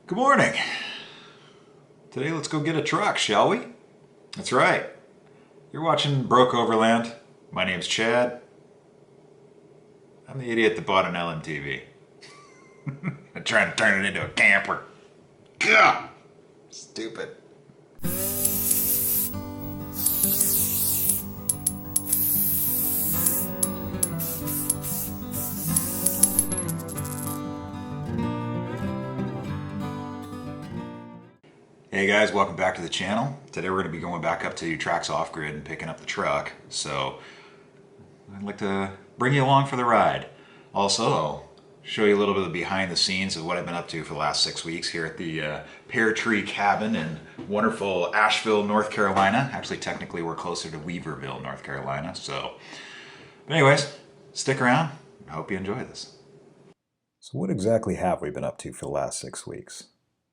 Good morning. Today let's go get a truck, shall we? That's right. You're watching Broke Overland. My name's Chad. I'm the idiot that bought an LMTV. I'm trying to turn it into a camper. Gah! Stupid. Hey guys, welcome back to the channel. Today we're going to be going back up to Trax Off Grid and picking up the truck. So I'd like to bring you along for the ride. Also, I'll show you a little bit of the behind the scenes of what I've been up to for the last 6 weeks here at the Pear Tree Cabin in wonderful Asheville, North Carolina. Actually, technically we're closer to Weaverville, North Carolina. But anyways, stick around. I hope you enjoy this. So what exactly have we been up to for the last 6 weeks?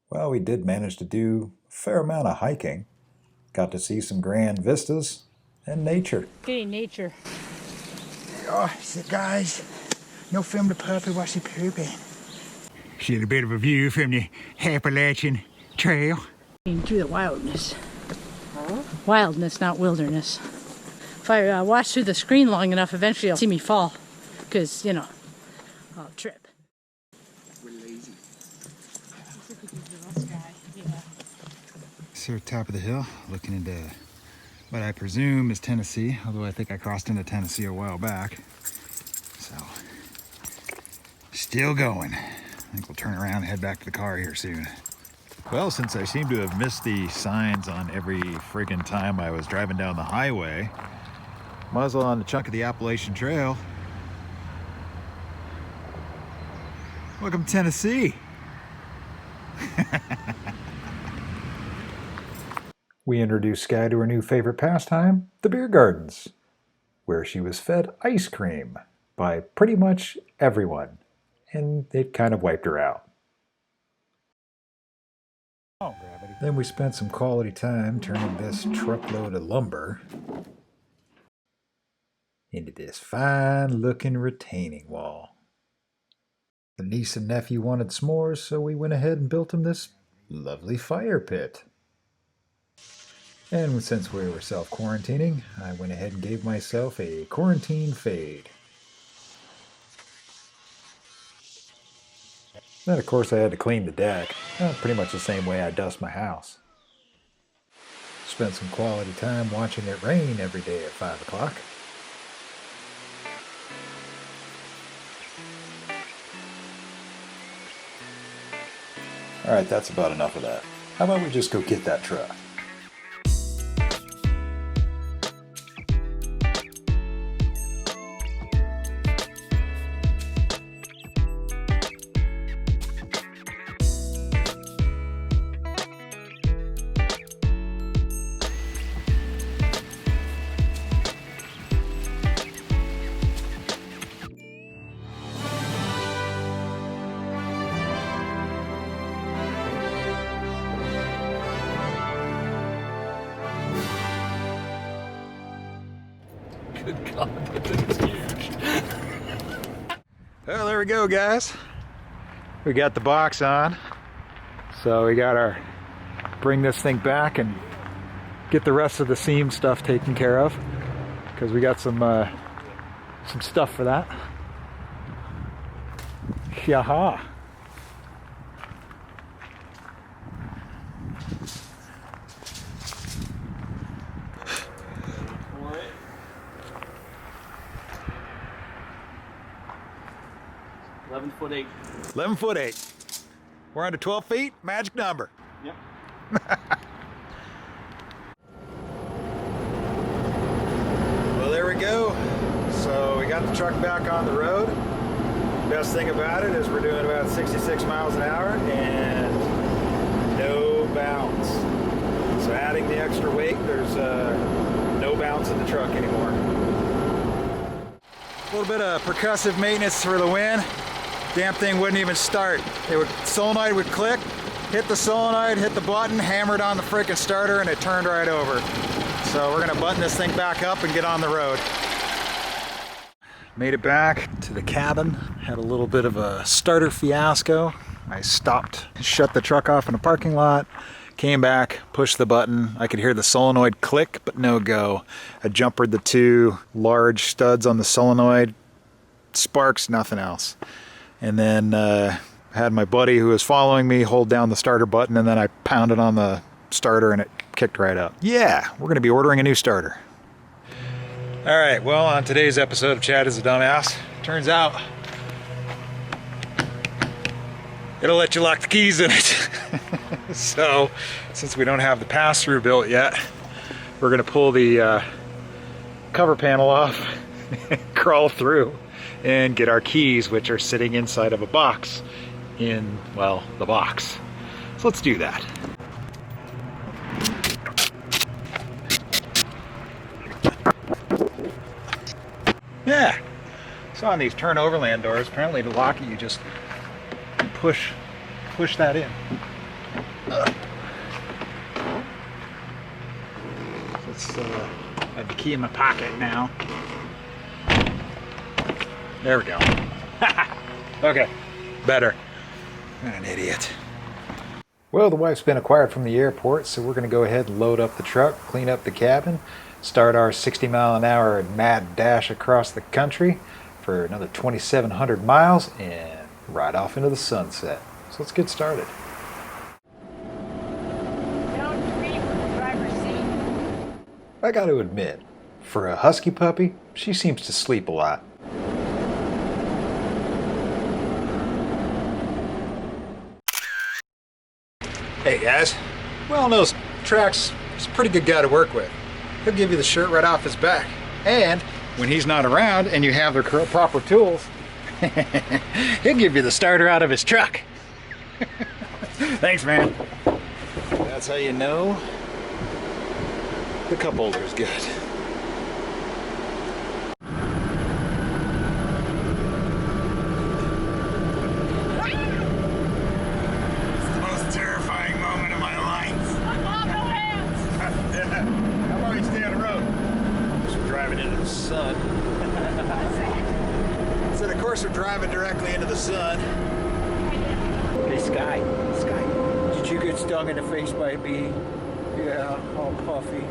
Well, we did manage to do a fair amount of hiking. Got to see some grand vistas and nature. Hey, nature. Oh, so guys, no film the puppy while she pooping. She had a bit of a view from the Appalachian Trail. Through the wildness. Wildness, not wilderness. If I watch through the screen long enough, eventually you'll see me fall. Because, you know, I'll trip. Here at the top of the hill, looking into what I presume is Tennessee, although I think I crossed into Tennessee a while back. So, still going. I think we'll turn around and head back to the car here soon. Well, since I seem to have missed the signs on every friggin' time I was driving down the highway, might as well on a chunk of the Appalachian Trail. Welcome to Tennessee. We introduced Sky to her new favorite pastime, the beer gardens, where she was fed ice cream by pretty much everyone, and it kind of wiped her out. Oh, gravity. Then we spent some quality time turning this truckload of lumber into this fine-looking retaining wall. The niece and nephew wanted s'mores, so we went ahead and built them this lovely fire pit. And since we were self-quarantining, I went ahead and gave myself a quarantine fade. Then, of course, I had to clean the deck, pretty much the same way I dust my house. Spent some quality time watching it rain every day at 5 o'clock. Alright, that's about enough of that. How about we just go get that truck? Good God, that thing is huge. Well, there we go, guys. We got the box on. So we got our bring this thing back and get the rest of the seam stuff taken care of, because we got some stuff for that. Yaha. 11'8". 11'8". We're under 12 feet, magic number. Yep. Well, there we go. So we got the truck back on the road. Best thing about it is we're doing about 66 miles an hour and no bounce. So adding the extra weight, there's no bounce in the truck anymore. A little bit of percussive maintenance for the win. Damn thing wouldn't even start. Solenoid would click, hit the solenoid, hit the button, hammered on the frickin' starter, and it turned right over. So we're gonna button this thing back up and get on the road. Made it back to the cabin. Had a little bit of a starter fiasco. I stopped, shut the truck off in a parking lot, came back, pushed the button. I could hear the solenoid click, but no go. I jumpered the two large studs on the solenoid, sparks, nothing else. And then had my buddy who was following me hold down the starter button, and then I pounded on the starter and it kicked right up. Yeah, we're gonna be ordering a new starter. All right, well, on today's episode of Chad is a Dumbass, turns out it'll let you lock the keys in it. So, since we don't have the pass-through built yet, we're gonna pull the cover panel off, crawl through, and get our keys, which are sitting inside of a box in, well, the box. So let's do that. Yeah, so on these turn OverLand doors, apparently to lock it, you just push that in. Let's have the key in my pocket now. There we go. Okay, better. I'm an idiot. Well, the wife's been acquired from the airport, so we're going to go ahead and load up the truck, clean up the cabin, start our 60-mile-an-hour mad dash across the country for another 2,700 miles and ride off into the sunset. So let's get started. Don't creep from the driver's seat. I got to admit, for a husky puppy, she seems to sleep a lot. Hey guys, well knows Trax is a pretty good guy to work with. He'll give you the shirt right off his back. And when he's not around and you have the proper tools, he'll give you the starter out of his truck. Thanks, man. That's how you know the cup holder is good. Sun. So of course we're driving directly into the sun. Hey Sky, did you get stung in the face by a bee? Yeah, all puffy.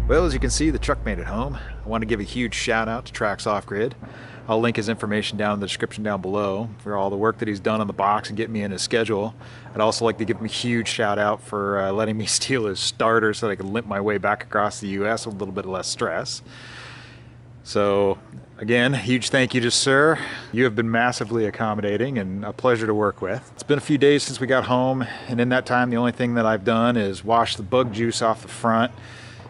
Well, as you can see, the truck made it home. I want to give a huge shout out to Trax Off Grid. I'll link his information down in the description down below for all the work that he's done on the box and getting me in his schedule. I'd also like to give him a huge shout out for letting me steal his starter so that I can limp my way back across the US with a little bit less stress. So again, huge thank you to Sir. You have been massively accommodating and a pleasure to work with. It's been a few days since we got home, and in that time the only thing that I've done is wash the bug juice off the front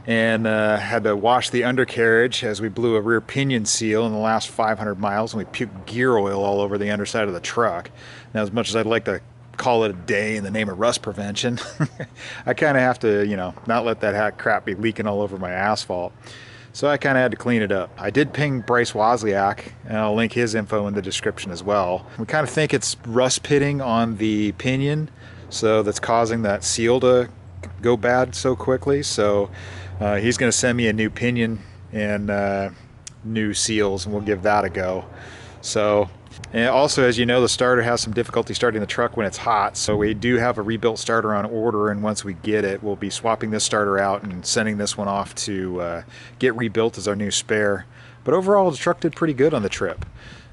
and had to wash the undercarriage as we blew a rear pinion seal in the last 500 miles, and we puked gear oil all over the underside of the truck. Now, as much as I'd like to call it a day in the name of rust prevention, I kind of have to, you know, not let that crap be leaking all over my asphalt. So I kind of had to clean it up. I did ping Bryce Wozniak, and I'll link his info in the description as well. We kind of think it's rust pitting on the pinion, so that's causing that seal to go bad so quickly. So he's going to send me a new pinion and new seals, and we'll give that a go. So, and also, as you know, the starter has some difficulty starting the truck when it's hot, so we do have a rebuilt starter on order, and once we get it, we'll be swapping this starter out and sending this one off to get rebuilt as our new spare. But overall, the truck did pretty good on the trip.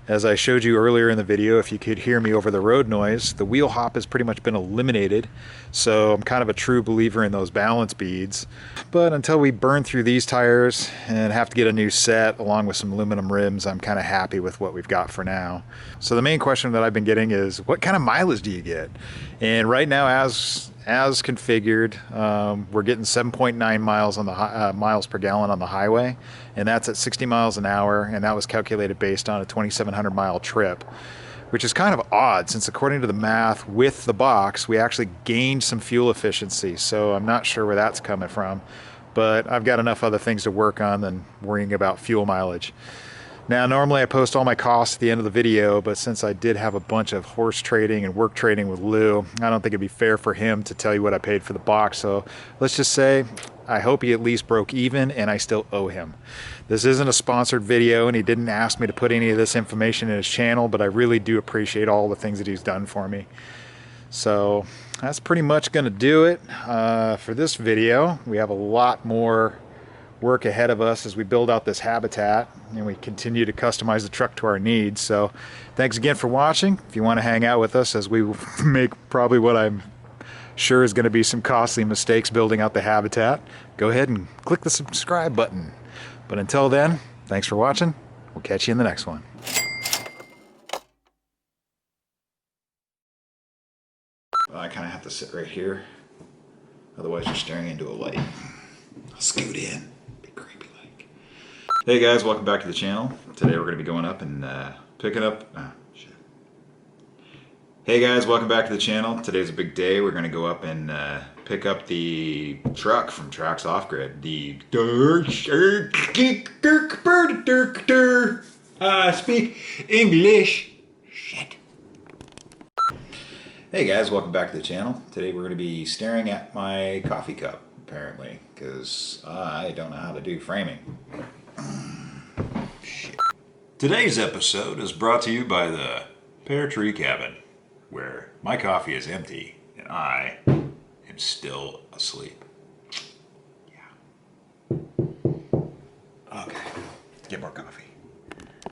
As I showed you earlier in the video, if you could hear me over the road noise, the wheel hop has pretty much been eliminated, so I'm kind of a true believer in those balance beads. But until we burn through these tires and have to get a new set along with some aluminum rims, I'm kind of happy with what we've got for now. So the main question that I've been getting is, what kind of mileage do you get? And right now, as configured, we're getting 7.9 miles on the miles per gallon on the highway, and that's at 60 miles an hour, and that was calculated based on a 2,700 mile trip, which is kind of odd since according to the math with the box we actually gained some fuel efficiency. So I'm not sure where that's coming from, but I've got enough other things to work on than worrying about fuel mileage. Now, normally I post all my costs at the end of the video, but since I did have a bunch of horse trading and work trading with Lou, I don't think it'd be fair for him to tell you what I paid for the box. So let's just say I hope he at least broke even, and I still owe him. This isn't a sponsored video, and he didn't ask me to put any of this information in his channel, but I really do appreciate all the things that he's done for me. So that's pretty much going to do it for this video. We have a lot more work ahead of us as we build out this habitat and we continue to customize the truck to our needs. So thanks again for watching. If you want to hang out with us as we make probably what I'm sure is going to be some costly mistakes building out the habitat, go ahead and click the subscribe button. But until then, thanks for watching. We'll catch you in the next one. Well, I kind of have to sit right here, otherwise you're staring into a light. I'll scoot in. Hey guys, welcome back to the channel. Today we're going to be going up and picking up... Hey guys, welcome back to the channel. Today's a big day. We're going to go up and pick up the truck from Trax Off Grid. The... speak English. Shit. Hey guys, welcome back to the channel. Today we're going to be staring at my coffee cup, apparently, because I don't know how to do framing. Shit. Today's episode is brought to you by the Pear Tree Cabin, where my coffee is empty and I am still asleep.